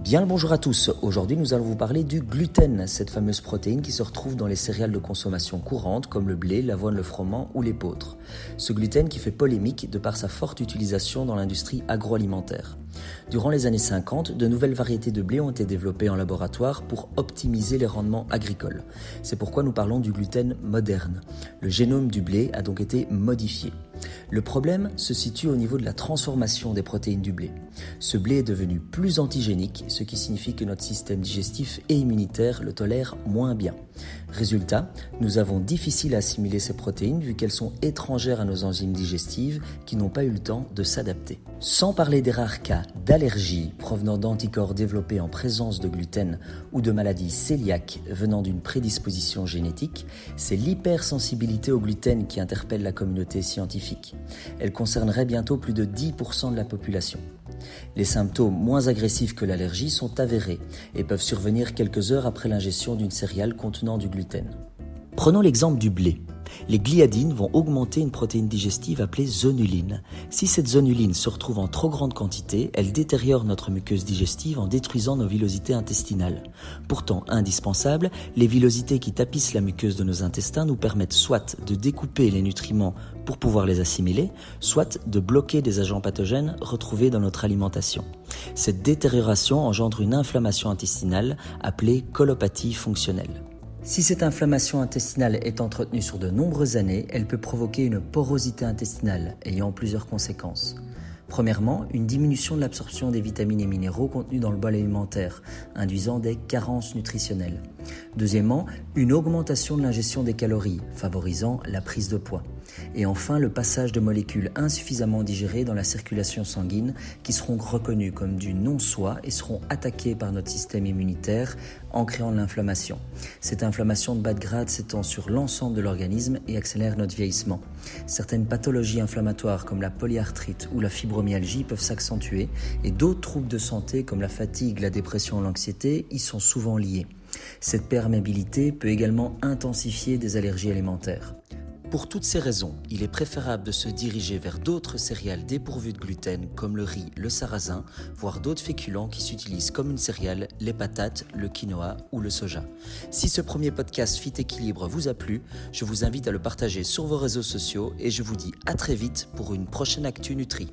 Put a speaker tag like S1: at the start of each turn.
S1: Bien le bonjour à tous, aujourd'hui nous allons vous parler du gluten, cette fameuse protéine qui se retrouve dans les céréales de consommation courante comme le blé, l'avoine, le froment ou l'épeautre. Ce gluten qui fait polémique de par sa forte utilisation dans l'industrie agroalimentaire. Durant les années 50, de nouvelles variétés de blé ont été développées en laboratoire pour optimiser les rendements agricoles. C'est pourquoi nous parlons du gluten moderne. Le génome du blé a donc été modifié. Le problème se situe au niveau de la transformation des protéines du blé. Ce blé est devenu plus antigénique, ce qui signifie que notre système digestif et immunitaire le tolère moins bien. Résultat, nous avons difficile à assimiler ces protéines vu qu'elles sont étrangères à nos enzymes digestives qui n'ont pas eu le temps de s'adapter. Sans parler des rares cas d'allergie provenant d'anticorps développés en présence de gluten ou de maladies cœliaques venant d'une prédisposition génétique, c'est l'hypersensibilité au gluten qui interpelle la communauté scientifique. Elle concernerait bientôt plus de 10% de la population. Les symptômes moins agressifs que l'allergie sont avérés et peuvent survenir quelques heures après l'ingestion d'une céréale contenant du gluten. Prenons l'exemple du blé. Les gliadines vont augmenter une protéine digestive appelée zonuline. Si cette zonuline se retrouve en trop grande quantité, elle détériore notre muqueuse digestive en détruisant nos villosités intestinales. Pourtant indispensables, les villosités qui tapissent la muqueuse de nos intestins nous permettent soit de découper les nutriments pour pouvoir les assimiler, soit de bloquer des agents pathogènes retrouvés dans notre alimentation. Cette détérioration engendre une inflammation intestinale appelée colopathie fonctionnelle. Si cette inflammation intestinale est entretenue sur de nombreuses années, elle peut provoquer une porosité intestinale ayant plusieurs conséquences. Premièrement, une diminution de l'absorption des vitamines et minéraux contenus dans le bol alimentaire, induisant des carences nutritionnelles. Deuxièmement, une augmentation de l'ingestion des calories, favorisant la prise de poids. Et enfin, le passage de molécules insuffisamment digérées dans la circulation sanguine qui seront reconnues comme du non-soi et seront attaquées par notre système immunitaire en créant de l'inflammation. Cette inflammation de bas de grade s'étend sur l'ensemble de l'organisme et accélère notre vieillissement. Certaines pathologies inflammatoires comme la polyarthrite ou la fibromyalgie peuvent s'accentuer et d'autres troubles de santé comme la fatigue, la dépression ou l'anxiété y sont souvent liés. Cette perméabilité peut également intensifier des allergies alimentaires. Pour toutes ces raisons, il est préférable de se diriger vers d'autres céréales dépourvues de gluten comme le riz, le sarrasin, voire d'autres féculents qui s'utilisent comme une céréale, les patates, le quinoa ou le soja. Si ce premier podcast Fit Équilibre vous a plu, je vous invite à le partager sur vos réseaux sociaux et je vous dis à très vite pour une prochaine Actu Nutri.